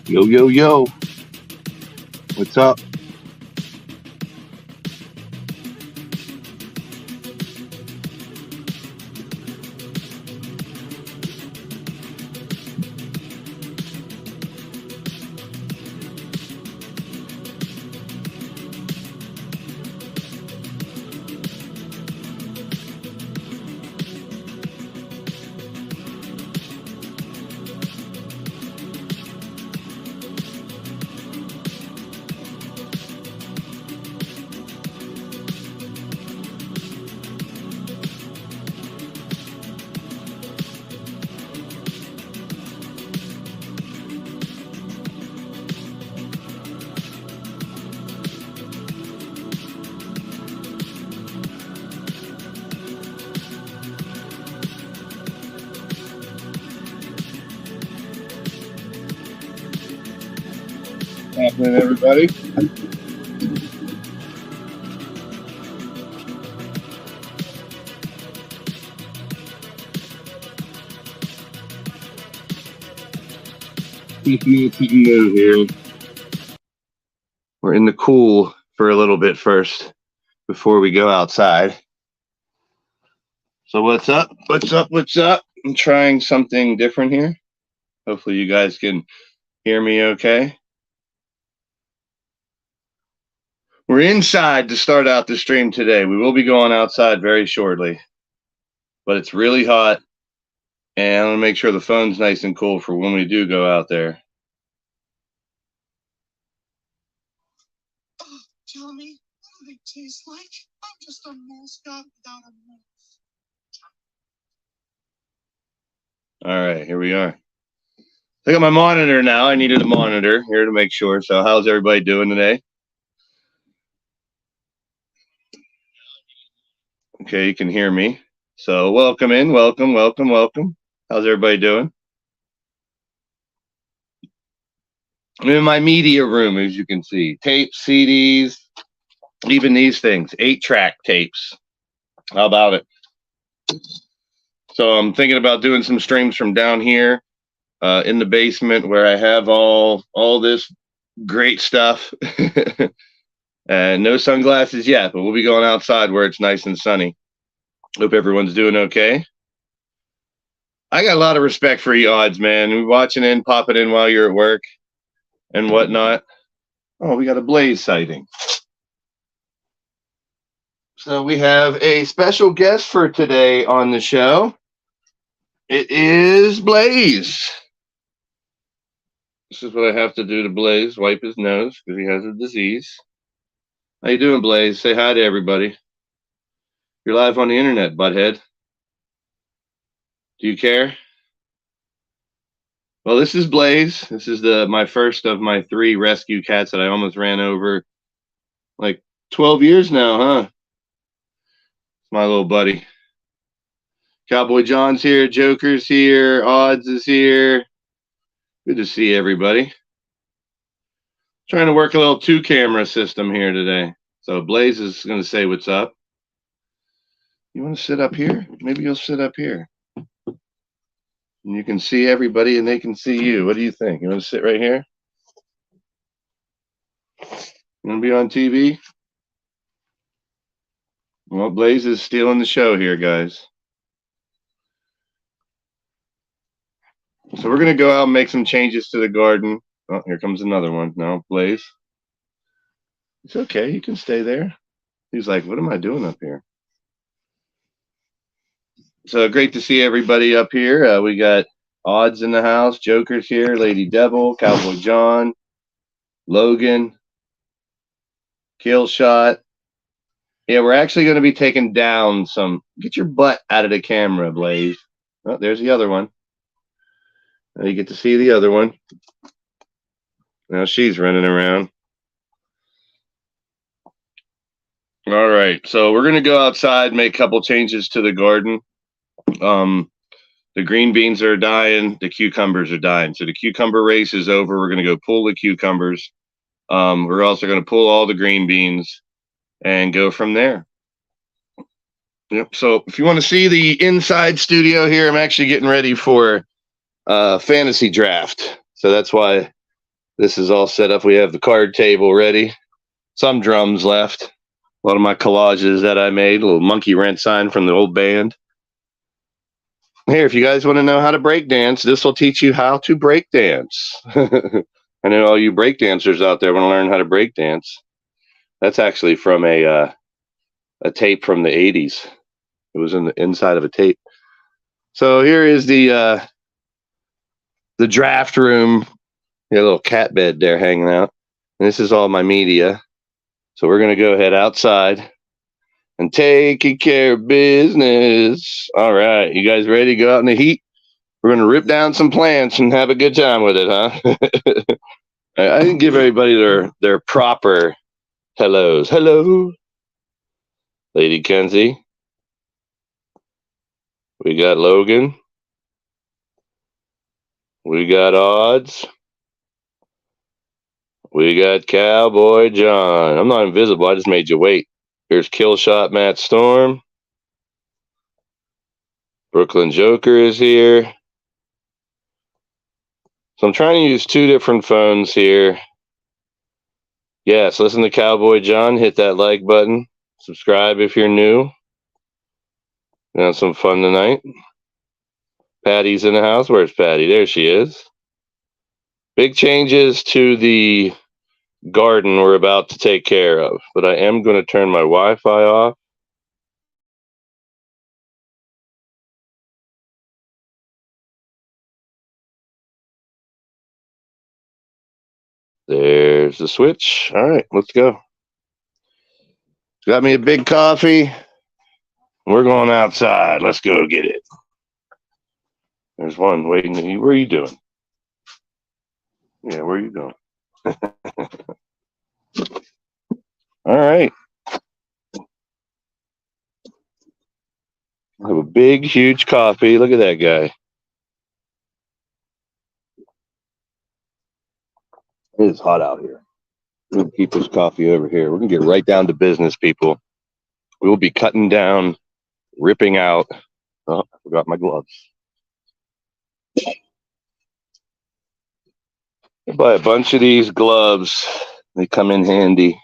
Yo, yo, yo. What's up? Happening, everybody? Here. We're in the cool for a little bit first before we go outside. So what's up? What's up? What's up? I'm trying something different here. Hopefully you guys can hear me okay. We're inside to start out the stream today. We will be going outside very shortly, but it's really hot, and I'm gonna make sure the phone's nice and cool for when we do go out there. Oh, tell me, what do they taste like? I'm just a mascot without a mouth. All right, here we are. I got my monitor now. I needed a monitor here to make sure. So how's everybody doing today? Okay, you can hear me. So welcome in, welcome, welcome, welcome. How's everybody doing? I'm in my media room, as you can see. Tapes, CDs, even these things, 8-track tapes. How about it? So I'm thinking about doing some streams from down here in the basement where I have all this great stuff. And no sunglasses yet, but we'll be going outside where it's nice and sunny. Hope everyone's doing okay. I got a lot of respect for you odds, man. We're watching in, popping in while you're at work and whatnot. Oh, we got a Blaze sighting. So we have a special guest for today on the show. It is Blaze. This is what I have to do to Blaze, wipe his nose because he has a disease. How you doing, Blaze? Say hi to everybody. You're live on the internet, butthead. Do you care? Well, this is Blaze. This is my first of my 3 rescue cats that I almost ran over like 12 years now, huh? My little buddy. Cowboy John's here. Joker's here. Odds is here. Good to see everybody. Trying to work a little 2-camera system here today. So Blaze is going to say what's up. You want to sit up here? Maybe you'll sit up here. And you can see everybody and they can see you. What do you think? You want to sit right here? You want to be on TV? Well, Blaze is stealing the show here, guys. So we're going to go out and make some changes to the garden. Oh, here comes another one. No, Blaze. It's okay. You can stay there. He's like, what am I doing up here? So great to see everybody up here. We got Odds in the house. Joker's here. Lady Devil. Cowboy John. Logan. Kill Shot. Yeah, we're actually going to be taking down some. Get your butt out of the camera, Blaze. Oh, there's the other one. Now you get to see the other one. Now she's running around. All right, so we're going to go outside, make a couple changes to the garden. The green beans are dying. The cucumbers are dying. So the cucumber race is over. We're going to go pull the cucumbers. We're also going to pull all the green beans and go from there. Yep. So if you want to see the inside studio here, I'm actually getting ready for fantasy draft. So that's why This is all set up. We have the card table ready. Some drums left. A lot of my collages that I made. A little monkey wrench sign from the old band. Here, if you guys want to know how to break dance, this will teach you how to break dance. I know all you break dancers out there want to learn how to break dance. That's actually from a tape from the 80s. It was in the inside of a tape. So here is the draft room. Got a little cat bed there hanging out. And this is all my media. So we're going to go ahead outside and taking care of business. All right. You guys ready to go out in the heat? We're going to rip down some plants and have a good time with it, huh? I didn't give everybody their proper hellos. Hello, Lady Kenzie. We got Logan. We got Odds. We got Cowboy John. I'm not invisible. I just made you wait. Here's Killshot Matt Storm. Brooklyn Joker is here. So I'm trying to use two different phones here. Yes, listen to Cowboy John. Hit that like button. Subscribe if you're new. Gonna have some fun tonight. Patty's in the house. Where's Patty? There she is. Big changes to the garden we're about to take care of, but I am going to turn my Wi-Fi off. There's the switch. All right, let's go. Got me a big coffee. We're going outside. Let's go get it. There's one waiting. Where are you doing? Yeah, where are you doing? All right. I have a big, huge coffee. Look at that guy. It is hot out here. We're going to keep this coffee over here. We're going to get right down to business, people. We will be cutting down, ripping out. Oh, I forgot my gloves. I buy a bunch of these gloves. They come in handy.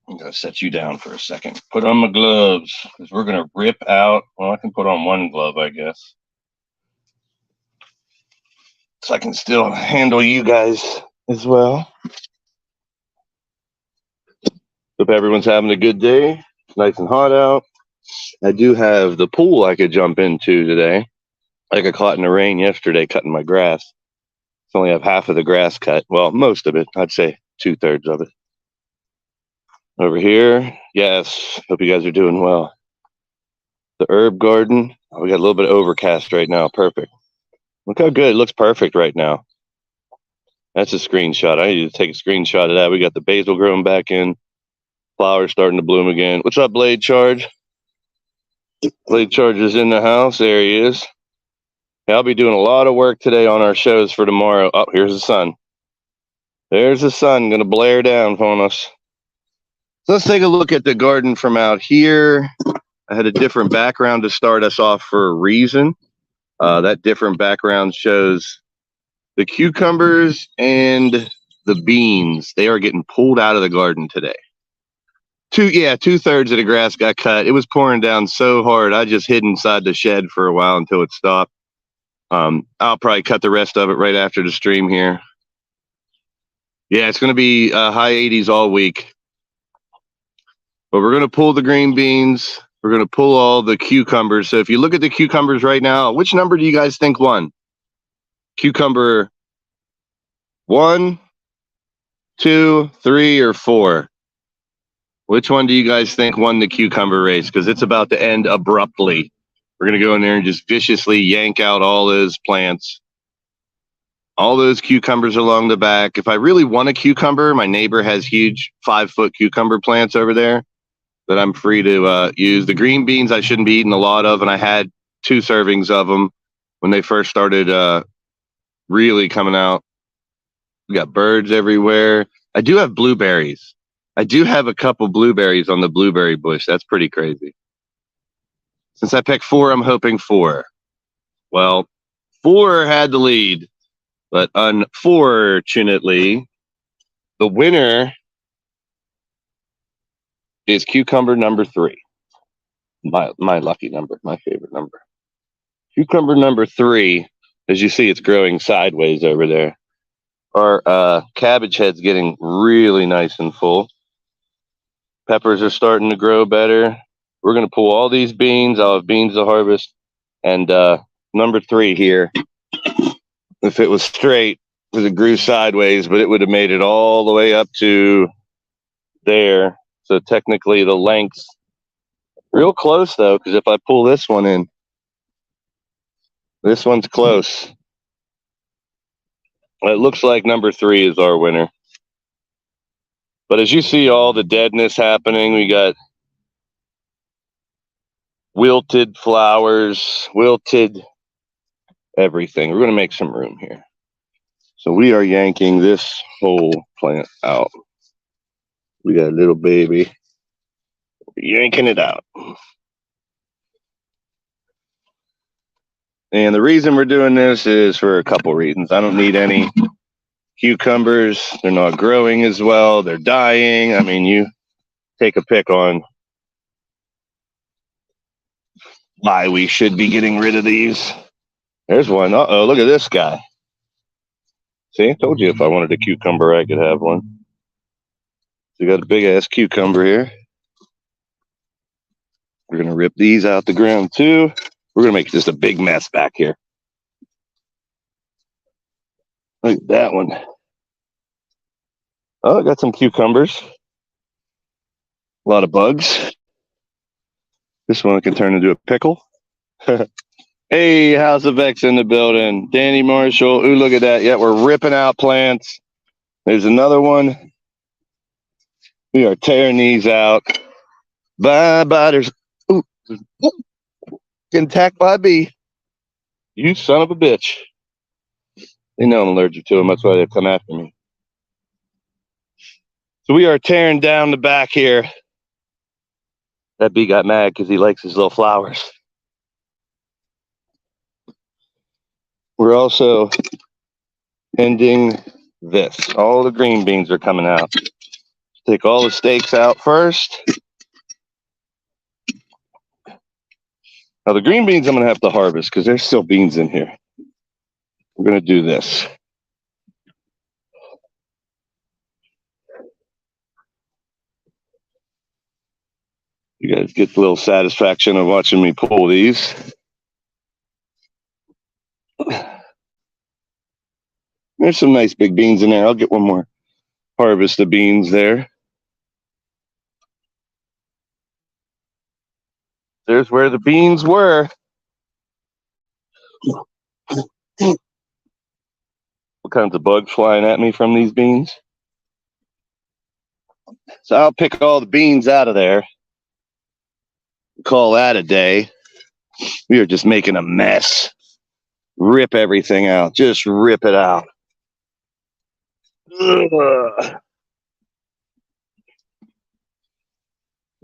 I'm going to set you down for a second. Put on my gloves because we're going to rip out. Well, I can put on one glove, I guess. So I can still handle you guys as well. Hope everyone's having a good day. It's nice and hot out. I do have the pool I could jump into today. I got caught in the rain yesterday cutting my grass. I only have half of the grass cut. Well, most of it. I'd say 2/3 of it. Over here, yes. Hope you guys are doing well. The herb garden. Oh, we got a little bit of overcast right now. Perfect. Look how good it looks. Perfect right now. That's a screenshot. I need to take a screenshot of that. We got the basil growing back in. Flowers starting to bloom again. What's up, Blade Charge? Blade Charge is in the house. There he is. Yeah, I'll be doing a lot of work today on our shows for tomorrow. Oh, here's the sun. There's the sun going to blare down on us. So let's take a look at the garden from out here. I had a different background to start us off for a reason. That different background shows the cucumbers and the beans. They are getting pulled out of the garden today. 2/3 of the grass got cut. It was pouring down so hard. I just hid inside the shed for a while until it stopped. I'll probably cut the rest of it right after the stream here. Yeah, it's going to be high 80s all week. But we're going to pull the green beans. We're going to pull all the cucumbers. So if you look at the cucumbers right now, which number do you guys think won? Cucumber 1, 2, 3, or 4? Which one do you guys think won the cucumber race? Because it's about to end abruptly. We're going to go in there and just viciously yank out all those plants. All those cucumbers along the back. If I really want a cucumber, my neighbor has huge 5-foot cucumber plants over there that I'm free to use. The green beans I shouldn't be eating a lot of, and I had 2 servings of them when they first started really coming out. We got birds everywhere. I do have blueberries. I do have a couple blueberries on the blueberry bush. That's pretty crazy. Since I picked 4, I'm hoping 4. Well, 4 had the lead, but unfortunately, the winner is cucumber number 3. My lucky number, my favorite number. Cucumber number 3, as you see, it's growing sideways over there. Our cabbage head's getting really nice and full. Peppers are starting to grow better. We're going to pull all these beans. I'll have beans to harvest. And number 3 here, if it was straight, because it grew sideways, but it would have made it all the way up to there. So technically the length's real close, though, because if I pull this one in, this one's close. It looks like number 3 is our winner. But as you see all the deadness happening, we got wilted flowers, wilted everything. We're going to make some room here. So we are yanking this whole plant out. We got a little baby. We're yanking it out. And the reason we're doing this is for a couple reasons. I don't need any cucumbers. They're not growing as well. They're dying. I mean, you take a pick on why we should be getting rid of these. There's one. Uh-oh, look at this guy. See, I told you if I wanted a cucumber, I could have one. So we got a big-ass cucumber here. We're going to rip these out the ground, too. We're going to make just a big mess back here. Look at that one. Oh, I got some cucumbers. A lot of bugs. This one can turn into a pickle. Hey, House of X in the building. Danny Marshall. Ooh, look at that. Yeah, we're ripping out plants. There's another one. We are tearing these out. Bye-bye. There's... Ooh. Getting attacked by a bee. You son of a bitch. They know I'm allergic to them. That's why they come after me. So we are tearing down the back here. That bee got mad because he likes his little flowers. We're also ending this. All the green beans are coming out. Take all the stakes out first. Now the green beans I'm going to have to harvest because there's still beans in here. We're going to do this. You guys get the little satisfaction of watching me pull these. There's some nice big beans in there. I'll get one more harvest of beans there. There's where the beans were. What kinds of bugs flying at me from these beans? So I'll pick all the beans out of there. Call that a day. We are just making a mess. Rip everything out. Just rip it out. Ugh.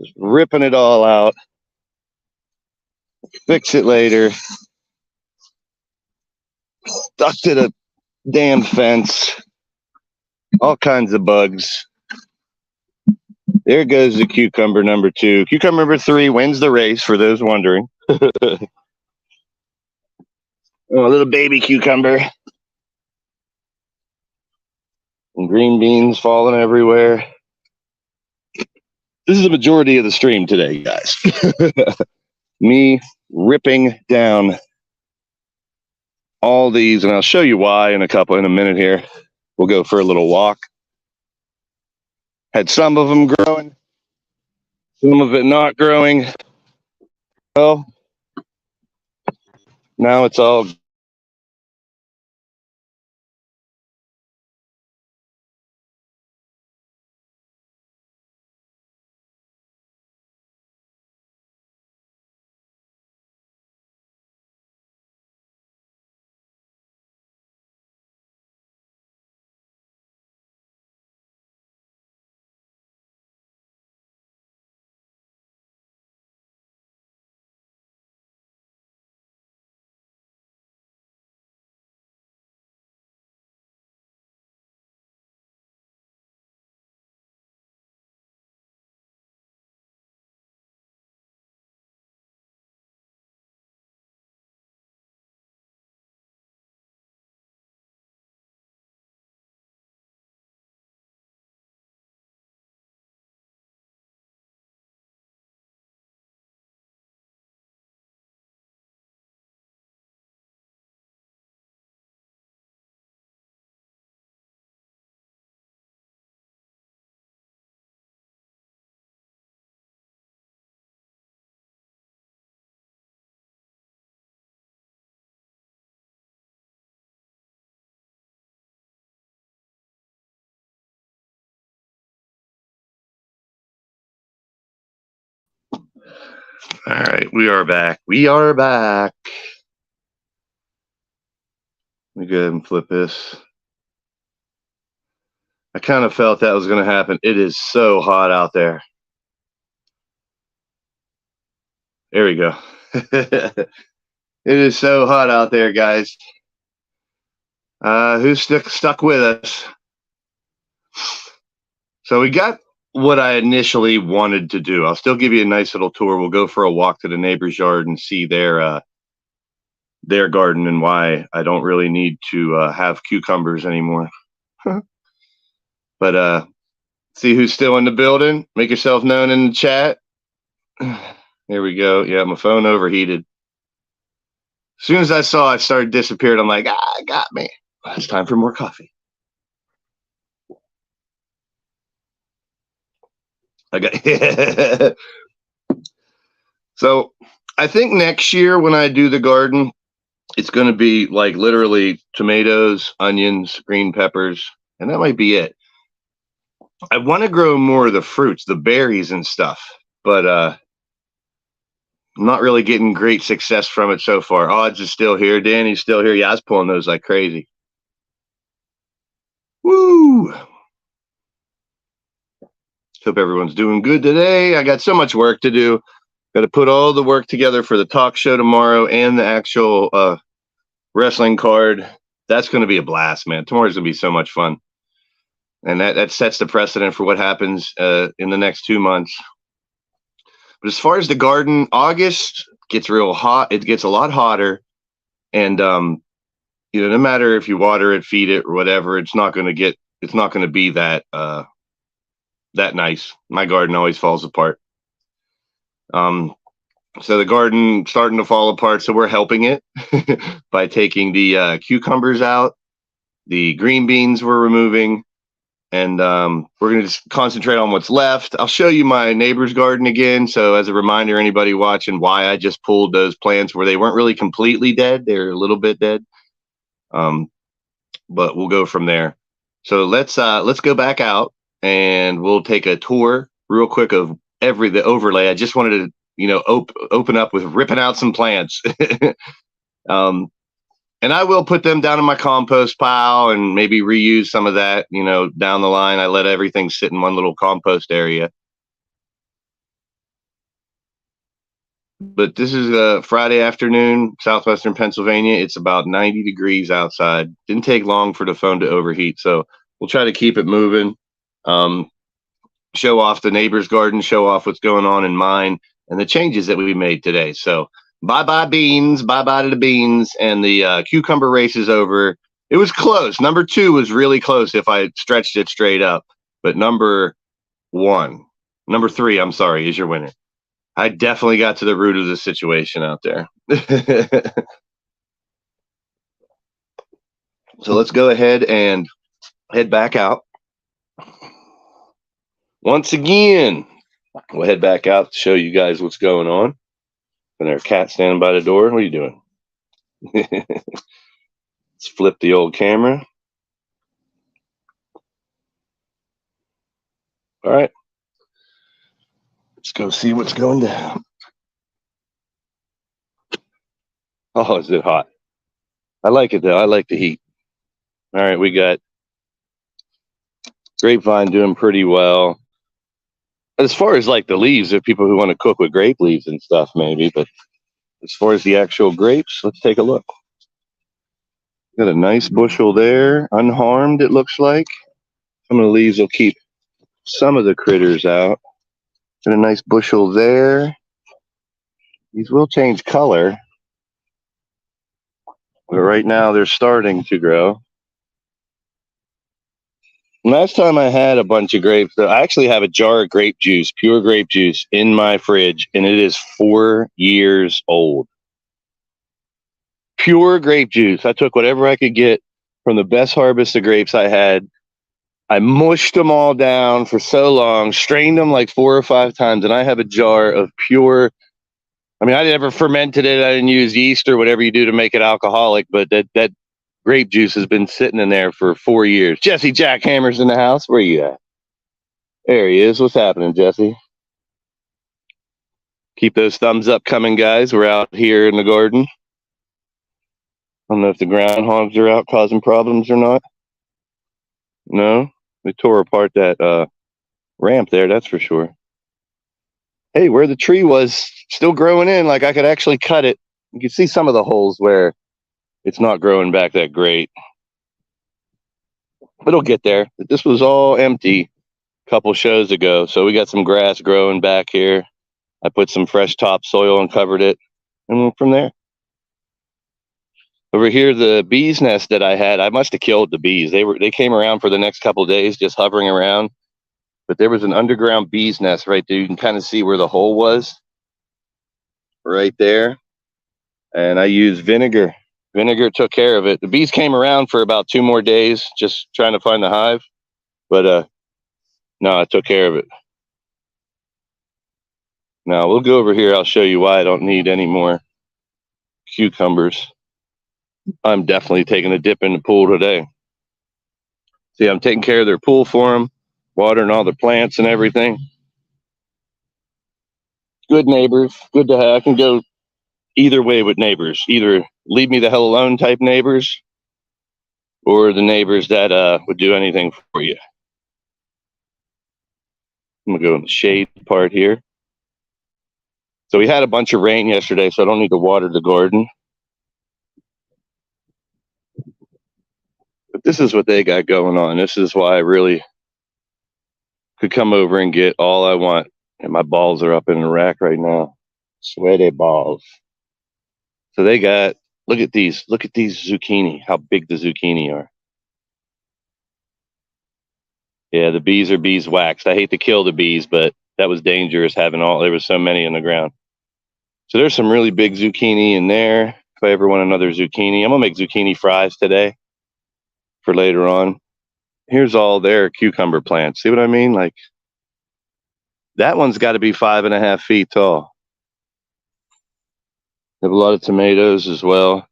Just ripping it all out. Fix it later. Stuck to the damn fence. All kinds of bugs. There goes the cucumber number 2. Cucumber number 3 wins the race, for those wondering. Oh, a little baby cucumber. And green beans falling everywhere. This is the majority of the stream today, guys. Me ripping down all these, and I'll show you why in a minute here. We'll go for a little walk. Had some of them growing, some of it not growing. Well, now it's all All right, we are back. We are back. Let me go ahead and flip this. I kind of felt that was going to happen. It is so hot out there. There we go. It is so hot out there, guys. Who's stuck with us? So we got what I initially wanted to do. I'll still give you a nice little tour. We'll go for a walk to the neighbor's yard and see their garden and why I don't really need to have cucumbers anymore. But see who's still in the building. Make yourself known in the chat. There we go. Yeah, my phone overheated. As soon as I saw it started disappearing, I'm like, it got me. It's time for more coffee. Okay. So I think next year when I do the garden, it's going to be like literally tomatoes, onions, green peppers, and that might be it. I want to grow more of the fruits, the berries and stuff, but I'm not really getting great success from it so far. Odds is still here. Danny's still here. Yeah, I was pulling those like crazy. Woo! Hope everyone's doing good today. I got so much work to do. Got to put all the work together for the talk show tomorrow and the actual wrestling card. That's going to be a blast, man. Tomorrow's going to be so much fun. And that sets the precedent for what happens in the next 2 months. But as far as the garden, August gets real hot. It gets a lot hotter. And, no matter if you water it, feed it, or whatever, it's not going to be that nice. My garden always falls apart. So the garden starting to fall apart. So we're helping it by taking the cucumbers out. The green beans we're removing. And we're going to just concentrate on what's left. I'll show you my neighbor's garden again. So as a reminder, anybody watching, why I just pulled those plants where they weren't really completely dead. They're a little bit dead. But we'll go from there. So let's go back out and we'll take a tour real quick of the overlay. I just wanted to, open up with ripping out some plants. And I will put them down in my compost pile and maybe reuse some of that, down the line. I let everything sit in one little compost area. But this is a Friday afternoon, southwestern Pennsylvania. It's about 90 degrees outside. Didn't take long for the phone to overheat. So we'll try to keep it moving. Show off the neighbor's garden, show off what's going on in mine and the changes that we made today. So bye-bye beans, bye-bye to the beans, and the cucumber race is over. It was close. Number 2 was really close if I stretched it straight up. But number 3, I'm sorry, is your winner. I definitely got to the root of the situation out there. So let's go ahead and head back out. Once again, we'll head back out to show you guys what's going on. And there's a cat standing by the door. What are you doing? Let's flip the old camera. All right. Let's go see what's going down. Oh, is it hot? I like it, though. I like the heat. All right, we got grapevine doing pretty well. As far as like the leaves, there are people who want to cook with grape leaves and stuff, maybe. But as far as the actual grapes, let's take a look. Got a nice bushel there, unharmed, it looks like. Some of the leaves will keep some of the critters out. Got a nice bushel there. These will change color. But right now they're starting to grow. Last time I had a bunch of grapes, I actually have a jar of grape juice, pure grape juice, in my fridge, and it is 4 years old. Pure grape juice. I took whatever I could get from the best harvest of grapes I had. I mushed them all down for so long, strained them like 4 or 5 times, and I have a jar of pure. I never fermented it. I didn't use yeast or whatever you do to make it alcoholic, but that grape juice has been sitting in there for 4 years. Jesse Jackhammer's in the house. Where you at? There he is. What's happening, Jesse? Keep those thumbs up coming, guys. We're out here in the garden. I don't know if the groundhogs are out causing problems or not. No, they tore apart that ramp there, that's for sure. Hey, where the tree was still growing in, like I could actually cut it. You can see some of the holes where it's not growing back that great. It'll get there. This was all empty a couple shows ago, so we got some grass growing back here. I put some fresh topsoil and covered it, and went from there. Over here, the bees nest that I had, I must have killed the bees. They came around for the next couple of days, just hovering around. But there was an underground bees nest right there. You can kind of see where the hole was, right there. And I used vinegar. Vinegar took care of it. The bees came around for about 2 more days, just trying to find the hive. But no, I took care of it. Now we'll go over here. I'll show you why I don't need any more cucumbers. I'm definitely taking a dip in the pool today. See, I'm taking care of their pool for them, watering all the plants and everything. Good neighbors, good to have. I can go either way with neighbors. Either leave me the hell alone type neighbors, or the neighbors that would do anything for you. I'm gonna go in the shade part here. So we had a bunch of rain yesterday, so I don't need to water the garden. But this is what they got going on. This is why I really could come over and get all I want. And my balls are up in the rack right now. Sweaty balls. So they got, look at these zucchini, how big the zucchini are. Yeah, the bees are beeswaxed. I hate to kill the bees, but that was dangerous having there was so many in the ground. So there's some really big zucchini in there. If I ever want another zucchini, I'm gonna make zucchini fries today for later on. Here's all their cucumber plants. See what I mean? Like, that one's got to be 5.5 feet tall. They have a lot of tomatoes as well.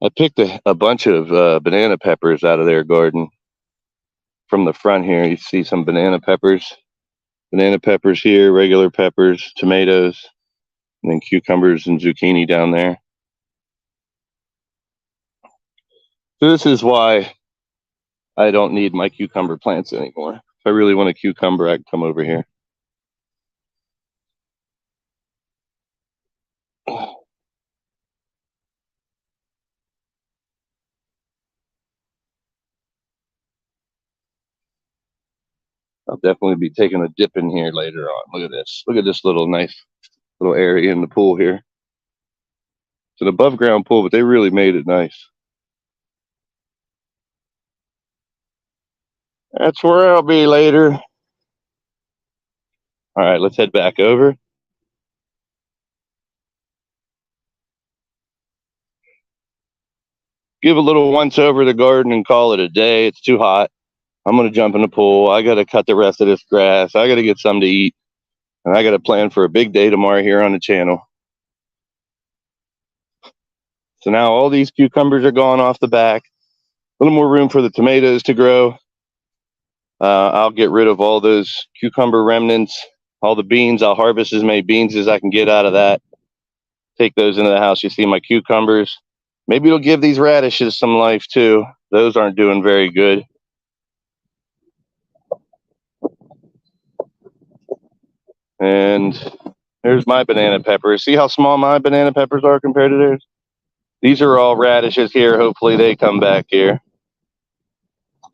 I picked a bunch of banana peppers out of their garden. From the front here, you see some banana peppers. Banana peppers here, regular peppers, tomatoes, and then cucumbers and zucchini down there. So this is why I don't need my cucumber plants anymore. If I really want a cucumber, I can come over here. I'll definitely be taking a dip in here later on. Look at this. Look at this little nice little area in the pool here. It's an above ground pool, but they really made it nice. That's where I'll be later. All right, let's head back over. Give a little once over the garden and call it a day. It's too hot. I'm going to jump in the pool. I got to cut the rest of this grass. I got to get something to eat. And I got to plan for a big day tomorrow here on the channel. So now all these cucumbers are gone off the back. A little more room for the tomatoes to grow. I'll get rid of all those cucumber remnants. All the beans, I'll harvest as many beans as I can get out of that. Take those into the house. You see my cucumbers. Maybe it'll give these radishes some life too. Those aren't doing very good. And there's my banana peppers. See how small my banana peppers are compared to theirs? These are all radishes here. Hopefully they come back here.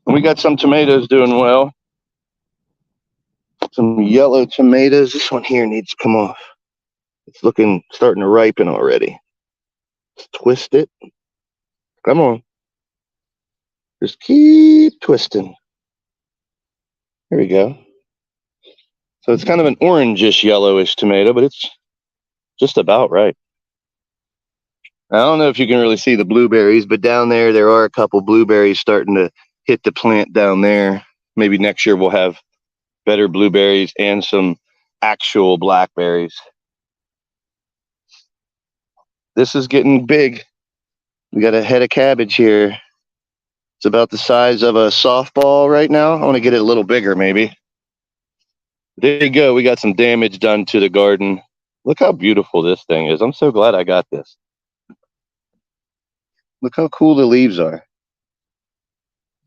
And we got some tomatoes doing well. Some yellow tomatoes. This one here needs to come off. It's starting to ripen already. Let's twist it. Come on. Just keep twisting. Here we go. So it's kind of an orangish yellowish tomato, but it's just about right. I don't know if you can really see the blueberries, but down there are a couple blueberries starting to hit the plant down there. Maybe next year we'll have better blueberries and some actual blackberries. This is getting big. We got a head of cabbage here. It's about the size of a softball right now. I want to get it a little bigger maybe. There you go. We got some damage done to the garden. Look how beautiful this thing is. I'm so glad I got this. Look how cool the leaves are.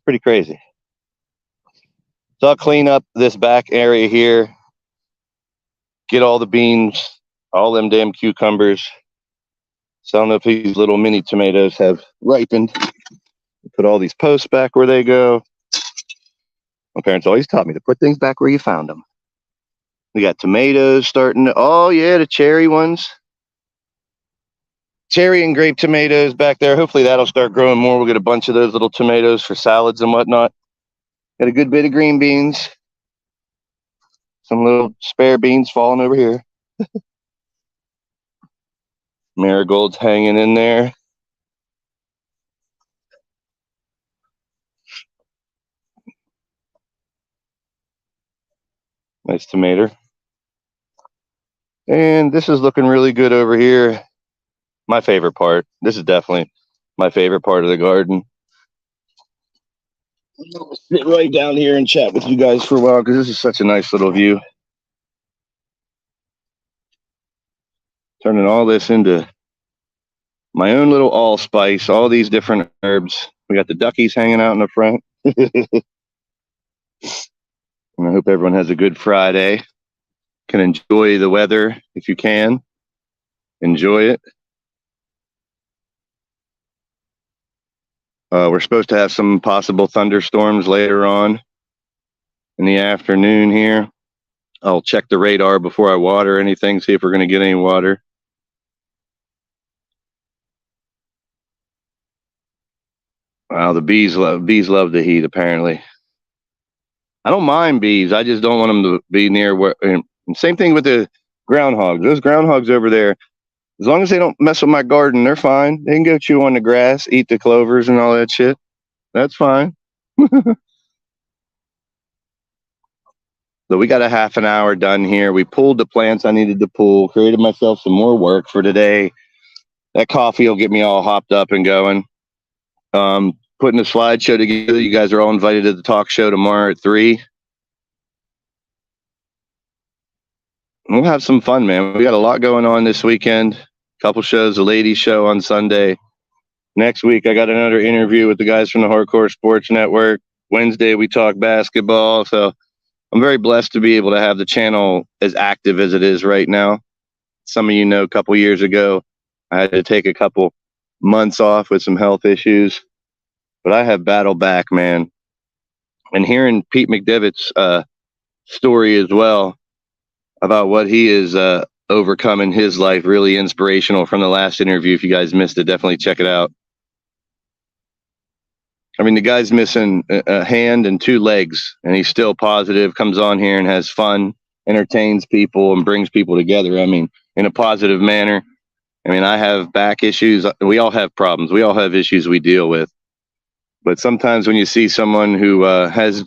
Pretty crazy. So I'll clean up this back area here, get all the beans, all them damn cucumbers. So I don't know if these little mini tomatoes have ripened. Put all these posts back where they go. My parents always taught me to put things back where you found them. We got tomatoes starting to, oh yeah, the cherry ones. Cherry and grape tomatoes back there. Hopefully that'll start growing more. We'll get a bunch of those little tomatoes for salads and whatnot. Got a good bit of green beans. Some little spare beans falling over here. Marigolds hanging in there. Nice tomato. And this is looking really good over here. My favorite part. This is definitely my favorite part of the garden. I'll sit right down here and chat with you guys for a while because this is such a nice little view. Turning all this into my own little allspice, all these different herbs. We got the duckies hanging out in the front. And I hope everyone has a good Friday. Can enjoy the weather if you can. Enjoy it. We're supposed to have some possible thunderstorms later on in the afternoon here. I'll check the radar before I water anything, see if we're going to get any water. Wow, the bees love the heat, apparently. I don't mind bees. I just don't want them to be near where. And same thing with the groundhogs. Those groundhogs over there, as long as they don't mess with my garden, they're fine. They can go chew on the grass, eat the clovers and all that shit. That's fine. So we got a half an hour done here. We pulled the plants I needed to pull, created myself some more work for today. That coffee will get me all hopped up and going. Putting a slideshow together. You guys are all invited to the talk show tomorrow at 3. We'll have some fun, man. We got a lot going on this weekend. Couple shows, a ladies show on Sunday. Next week, I got another interview with the guys from the Hardcore Sports Network. Wednesday, we talk basketball. So I'm very blessed to be able to have the channel as active as it is right now. Some of you know, a couple years ago, I had to take a couple months off with some health issues, but I have battled back, man. And hearing Pete McDevitt's story as well about what he is overcome in his life, really inspirational from the last interview. If you guys missed it, definitely check it out. I mean, the guy's missing a hand and 2 legs, and he's still positive, comes on here and has fun, entertains people, and brings people together. I mean, in a positive manner. I mean, I have back issues. We all have problems. We all have issues we deal with. But sometimes when you see someone who has,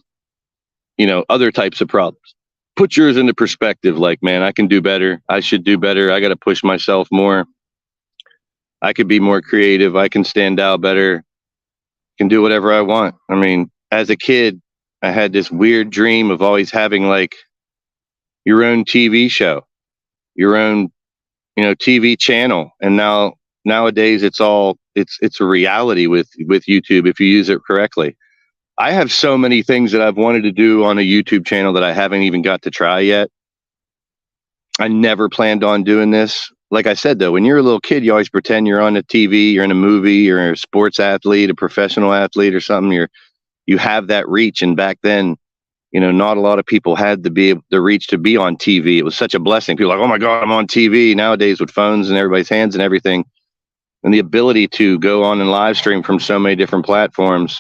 other types of problems, put yours into perspective. Like, man, I can do better. I should do better. I got to push myself more. I could be more creative. I can stand out better. Can do whatever I want. I mean, as a kid, I had this weird dream of always having like your own TV show, your own, TV channel. And nowadays it's a reality with YouTube if you use it correctly. I have so many things that I've wanted to do on a YouTube channel that I haven't even got to try yet. I never planned on doing this. Like I said, though, when you're a little kid, you always pretend you're on a TV, you're in a movie, you're a sports athlete, a professional athlete or something. You have that reach. And back then, not a lot of people had the reach to be on TV. It was such a blessing. People were like, oh my God, I'm on TV. Nowadays with phones in everybody's hands and everything, and the ability to go on and live stream from so many different platforms.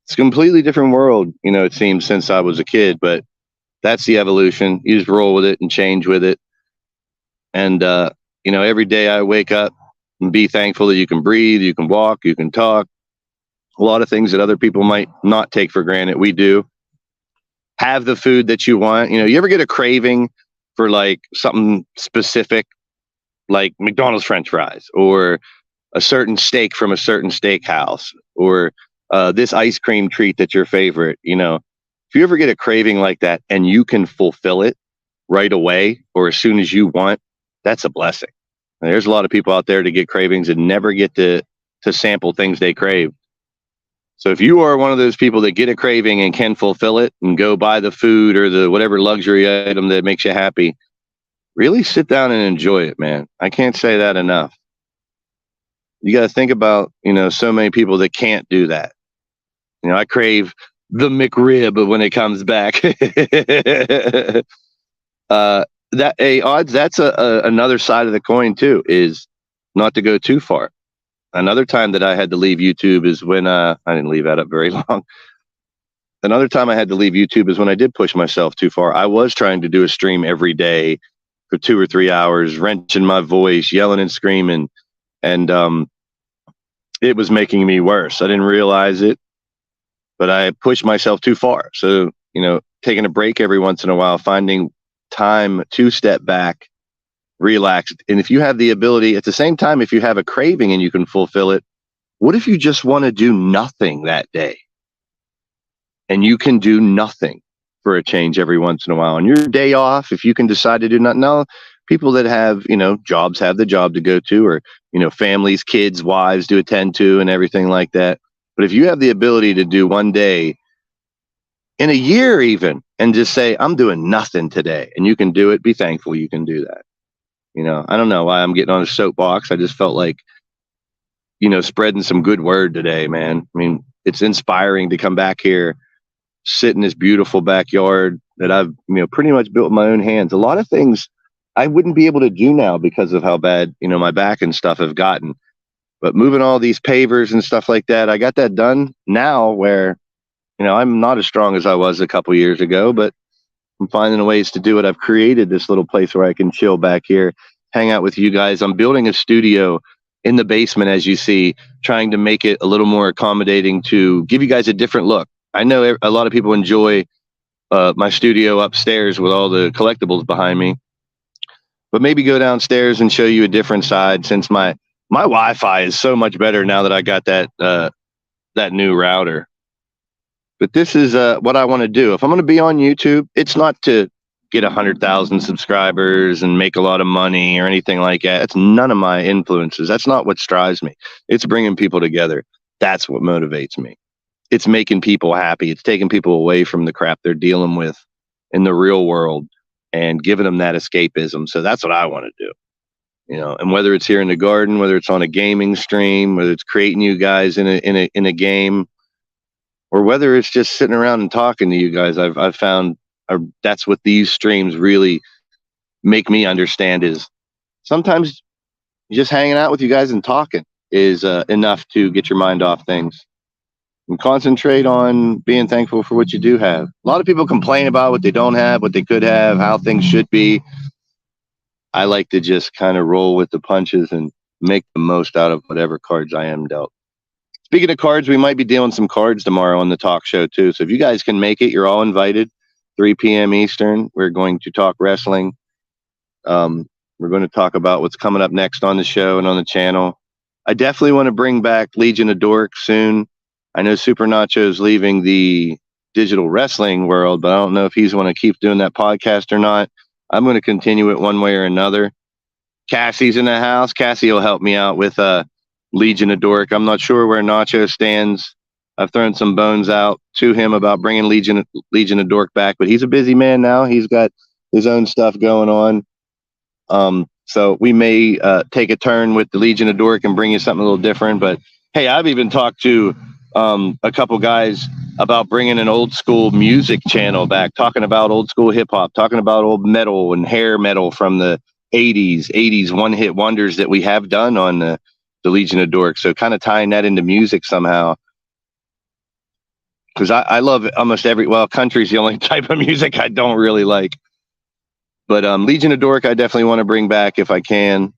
It's a completely different world, it seems, since I was a kid, but that's the evolution. You just roll with it and change with it. And, every day I wake up and be thankful that you can breathe, you can walk, you can talk. A lot of things that other people might not take for granted, we do. Have the food that you want. You ever get a craving for like something specific, like McDonald's French fries or a certain steak from a certain steakhouse or this ice cream treat that's your favorite, if you ever get a craving like that and you can fulfill it right away or as soon as you want, that's a blessing. And there's a lot of people out there to get cravings and never get to sample things they crave. So if you are one of those people that get a craving and can fulfill it and go buy the food or the whatever luxury item that makes you happy, really sit down and enjoy it, man. I can't say that enough. You got to think about, so many people that can't do that. I crave the McRib when it comes back. That's another side of the coin too, is not to go too far. Another time that I had to leave YouTube is when I didn't leave that up very long. Another time I had to leave YouTube is when I did push myself too far. I was trying to do a stream every day for 2 or 3 hours, wrenching my voice, yelling and screaming, and it was making me worse. I didn't realize it, but I pushed myself too far. So, taking a break every once in a while, finding time to step back, relax. And if you have the ability at the same time, if you have a craving and you can fulfill it, what if you just want to do nothing that day? And you can do nothing for a change every once in a while. On your day off, if you can decide to do nothing, now people that have, jobs have the job to go to, or, families, kids, wives to attend to and everything like that. But if you have the ability to do one day in a year even, and just say, I'm doing nothing today, and you can do it, be thankful you can do that. I don't know why I'm getting on a soapbox. I just felt like, spreading some good word today, man. I mean, it's inspiring to come back here, sit in this beautiful backyard that I've, pretty much built with my own hands. A lot of things I wouldn't be able to do now because of how bad, my back and stuff have gotten. But moving all these pavers and stuff like that, I got that done now where, I'm not as strong as I was a couple years ago, but I'm finding ways to do it. I've created this little place where I can chill back here, hang out with you guys. I'm building a studio in the basement, as you see, trying to make it a little more accommodating to give you guys a different look. I know a lot of people enjoy my studio upstairs with all the collectibles behind me, but maybe go downstairs and show you a different side, since my Wi-Fi is so much better now that I got that new router. But this is what I want to do. If I'm going to be on YouTube, it's not to get 100,000 subscribers and make a lot of money or anything like that. It's none of my influences. That's not what drives me. It's bringing people together. That's what motivates me. It's making people happy. It's taking people away from the crap they're dealing with in the real world and giving them that escapism. So that's what I want to do. And whether it's here in the garden, whether it's on a gaming stream, whether it's creating you guys in a game, or whether it's just sitting around and talking to you guys, I've found that's what these streams really make me understand, is sometimes just hanging out with you guys and talking is enough to get your mind off things and concentrate on being thankful for what you do have. A lot of people complain about what they don't have, what they could have, how things should be. I like to just kind of roll with the punches and make the most out of whatever cards I am dealt. Speaking of cards, we might be dealing some cards tomorrow on the talk show too. So if you guys can make it, you're all invited. 3 p.m. Eastern. We're going to talk wrestling. We're going to talk about what's coming up next on the show and on the channel. I definitely want to bring back Legion of Dork soon. I know Super Nacho's leaving the digital wrestling world, but I don't know if he's going to keep doing that podcast or not. I'm going to continue it one way or another. Cassie's in the house. Cassie will help me out with Legion of Dork. I'm not sure where Nacho stands. I've thrown some bones out to him about bringing Legion of Dork back, but he's a busy man now. He's got his own stuff going on. So we may take a turn with the Legion of Dork and bring you something a little different. But hey, I've even talked to a couple guys about bringing an old school music channel back, talking about old school hip hop, talking about old metal and hair metal from the 80s one-hit wonders that we have done on the Legion of Dork. So kind of tying that into music somehow. Because I love almost country's the only type of music I don't really like. But Legion of Dork, I definitely want to bring back if I can.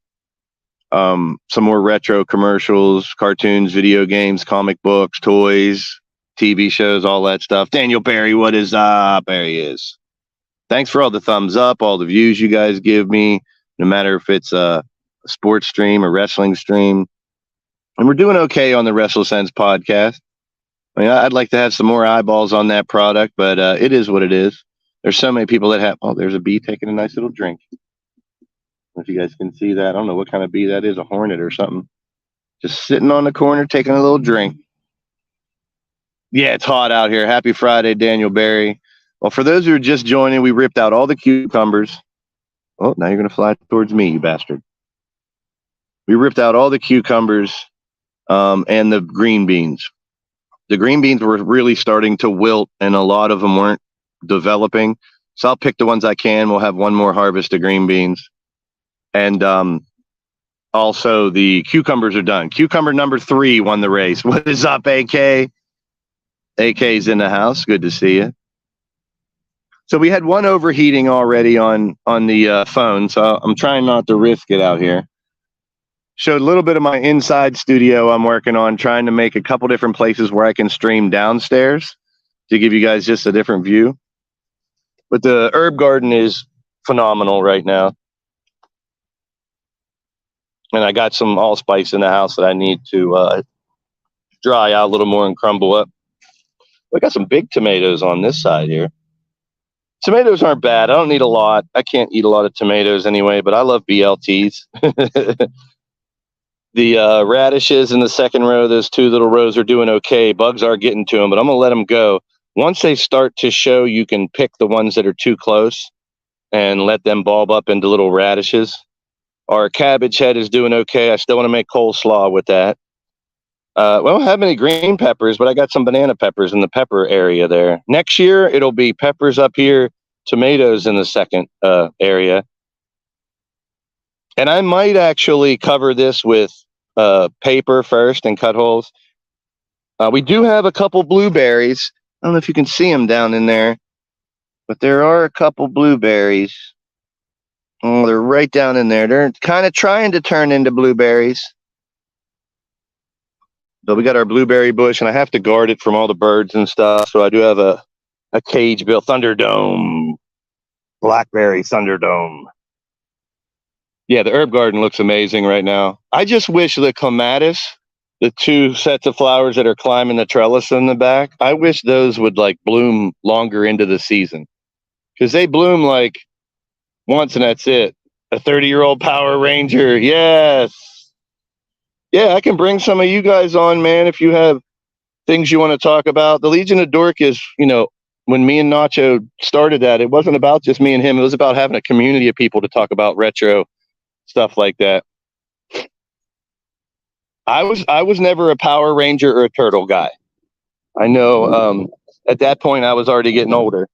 Some more retro commercials, cartoons, video games, comic books, toys, TV shows, all that stuff. Daniel Barry, what is up? There he is. Thanks for all the thumbs up, all the views you guys give me, no matter if it's a sports stream or wrestling stream. And we're doing okay on the WrestleSense podcast. I mean, I'd like to have some more eyeballs on that product, but it is what it is. There's so many people that have. Oh, there's a bee taking a nice little drink. If you guys can see that, I don't know what kind of bee that is, a hornet or something. Just sitting on the corner taking a little drink. Yeah, it's hot out here. Happy Friday, Daniel Barry. Well, for those who are just joining, we ripped out all the cucumbers. Oh, now you're going to fly towards me, you bastard. We ripped out all the cucumbers and the green beans. The green beans were really starting to wilt, and a lot of them weren't developing. So I'll pick the ones I can. We'll have one more harvest of green beans. And also, the cucumbers are done. Cucumber number 3 won the race. What is up, AK? AK's in the house. Good to see you. So we had one overheating already on the phone, so I'm trying not to risk it out here. Showed a little bit of my inside studio I'm working on, trying to make a couple different places where I can stream downstairs to give you guys just a different view. But the herb garden is phenomenal right now. And I got some allspice in the house that I need to dry out a little more and crumble up. I got some big tomatoes on this side here. Tomatoes aren't bad. I don't need a lot. I can't eat a lot of tomatoes anyway, but I love BLTs. The radishes in the second row, those 2 little rows are doing okay. Bugs are getting to them, but I'm going to let them go. Once they start to show, you can pick the ones that are too close and let them bulb up into little radishes. Our cabbage head is doing okay. I still want to make coleslaw with that. We don't have any green peppers, but I got some banana peppers in the pepper area there. Next year, it'll be peppers up here, tomatoes in the second area. And I might actually cover this with paper first and cut holes. We do have a couple blueberries. I don't know if you can see them down in there, but there are a couple blueberries. Oh, they're right down in there. They're kind of trying to turn into blueberries. But we got our blueberry bush, and I have to guard it from all the birds and stuff. So I do have a cage built, Thunderdome, blackberry Thunderdome. Yeah, the herb garden looks amazing right now. I just wish the clematis, the 2 sets of flowers that are climbing the trellis in the back, I wish those would like bloom longer into the season. Because they bloom like once and that's it. A 30-year-old Power Ranger. Yes. Yeah, I can bring some of you guys on, man, if you have things you want to talk about. The Legion of Dork is, when me and Nacho started that, it wasn't about just me and him. It was about having a community of people to talk about retro stuff like that. I was never a Power Ranger or a turtle guy. I know at that point I was already getting older.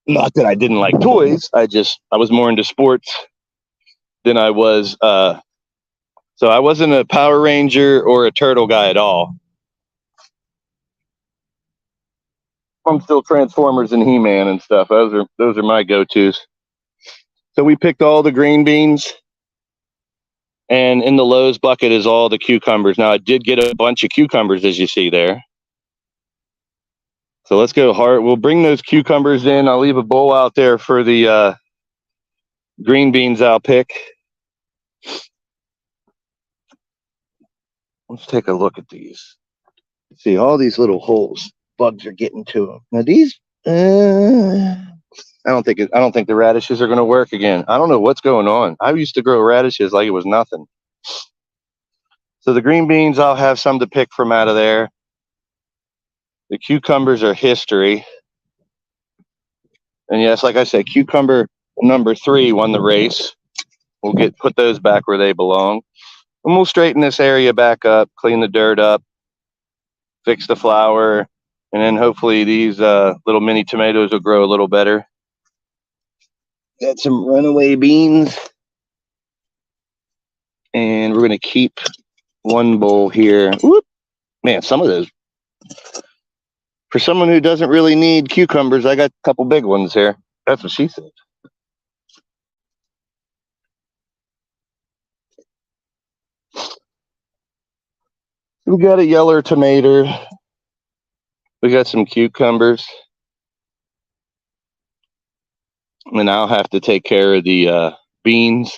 Not that I didn't like toys. I was more into sports than I was. So I wasn't a Power Ranger or a turtle guy at all. I'm still Transformers and He-Man and stuff. Those are my go-tos. So we picked all the green beans. And in the Lowe's bucket is all the cucumbers. Now, I did get a bunch of cucumbers, as you see there. So let's go hard. We'll bring those cucumbers in. I'll leave a bowl out there for the green beans I'll pick. Let's take a look at these. See, all these little holes. Bugs are getting to them. Now, these... I don't think the radishes are going to work again. I don't know what's going on. I used to grow radishes like it was nothing. So the green beans, I'll have some to pick from out of there. The cucumbers are history. And yes, like I said, cucumber number 3 won the race. We'll put those back where they belong. And we'll straighten this area back up, clean the dirt up, fix the flower, and then hopefully these little mini tomatoes will grow a little better. Got some runaway beans. And we're going to keep one bowl here. Whoop. Man, some of those. For someone who doesn't really need cucumbers, I got a couple big ones here. That's what she said. We got a yellow tomato. We got some cucumbers. And I'll have to take care of the beans.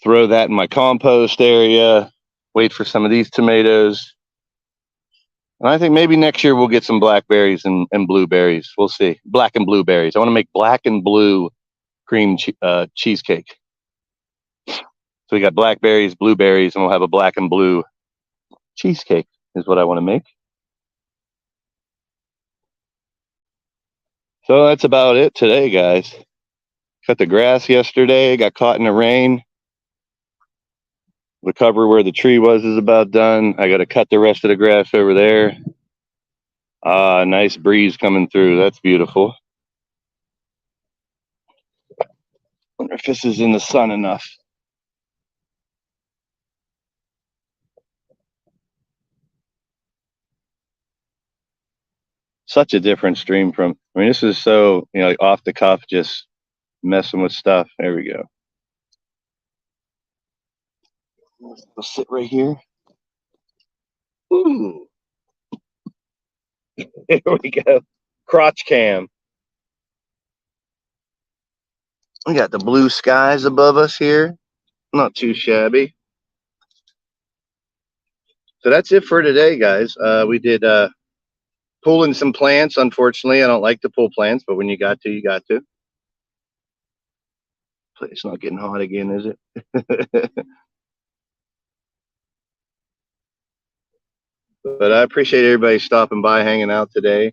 Throw that in my compost area. Wait for some of these tomatoes. And I think maybe next year we'll get some blackberries and blueberries. We'll see. Black and blueberries. I want to make black and blue cheesecake. So we got blackberries, blueberries, and we'll have a black and blue cheesecake is what I want to make. So that's about it today, guys. Cut the grass yesterday, got caught in the rain. The cover where the tree was is about done. I got to cut the rest of the grass over there. Nice breeze coming through. That's beautiful. Wonder if this is in the sun enough. Such a different stream from, I mean, this is so, like off the cuff, just messing with stuff. There we go. I'll sit right here. Ooh. Here we go. Crotch cam. We got the blue skies above us here. Not too shabby. So that's it for today, guys. We did pulling some plants. Unfortunately, I don't like to pull plants, but when you got to, you got to. It's not getting hot again, is it? But I appreciate everybody stopping by, hanging out today.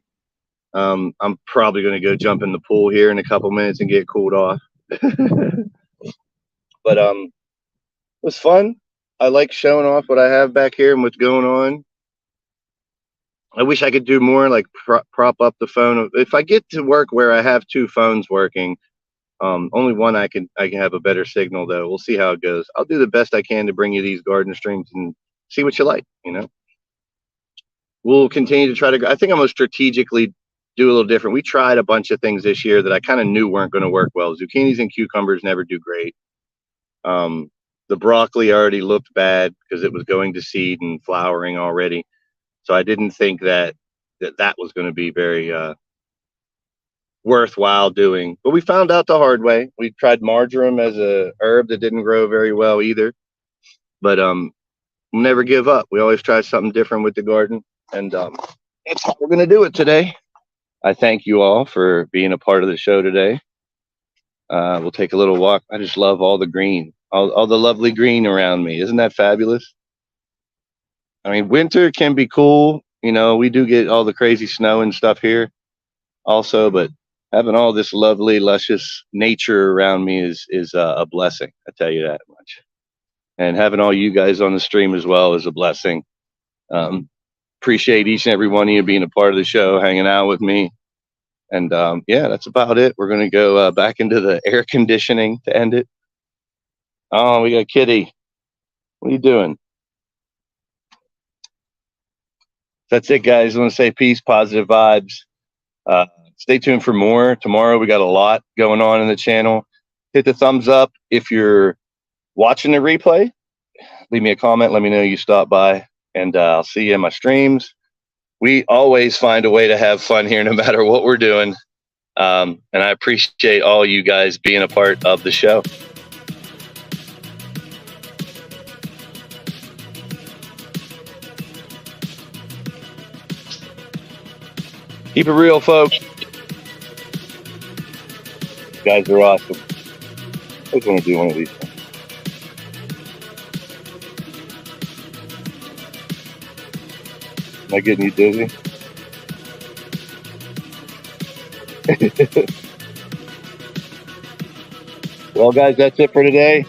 I'm probably going to go jump in the pool here in a couple minutes and get cooled off. But it was fun. I like showing off what I have back here and what's going on. I wish I could do more, like prop up the phone. If I get to work where I have two phones working, only one I can have a better signal though. We'll see how it goes. I'll do the best I can to bring you these garden streams and see what you like. We'll continue to try to. I think I'm gonna strategically do a little different. We tried a bunch of things this year that I kind of knew weren't going to work well. Zucchinis and cucumbers never do great. The broccoli already looked bad because it was going to seed and flowering already. So I didn't think that was going to be very worthwhile doing. But we found out the hard way. We tried marjoram as a herb that didn't grow very well either. But we'll never give up. We always try something different with the garden. And that's how we're going to do it today. I thank you all for being a part of the show today. We'll take a little walk. I just love all the green, all the lovely green around me. Isn't that fabulous? I mean, winter can be cool. We do get all the crazy snow and stuff here also, but having all this lovely, luscious nature around me is a blessing. I tell you that much. And having all you guys on the stream as well is a blessing. Appreciate each and every one of you being a part of the show, hanging out with me. And yeah, that's about it. We're going to go back into the air conditioning to end it. Oh, we got Kitty. What are you doing? That's it, guys. I want to say peace, positive vibes. Stay tuned for more. Tomorrow, we got a lot going on in the channel. Hit the thumbs up if you're watching the replay. Leave me a comment. Let me know you stopped by. And I'll see you in my streams. We always find a way to have fun here no matter what we're doing. And I appreciate all you guys being a part of the show. Keep it real, folks. You guys are awesome. I just want to do one of these things. Am I getting you dizzy? Well, guys, that's it for today.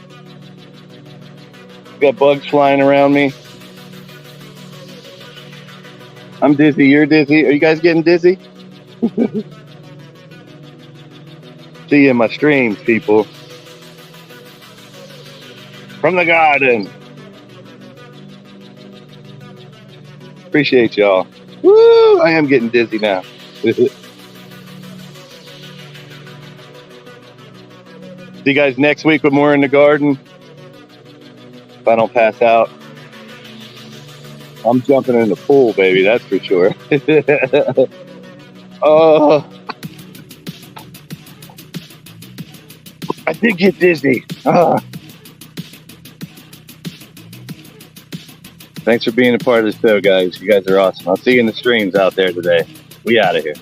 Got bugs flying around me. I'm dizzy. You're dizzy. Are you guys getting dizzy? See you in my streams, people. From the garden. Appreciate y'all. Woo! I am getting dizzy now. See you guys next week with more in the garden. If I don't pass out, I'm jumping in the pool, baby. That's for sure. Oh, I did get dizzy. Thanks for being a part of the show, guys. You guys are awesome. I'll see you in the streams out there today. We out of here.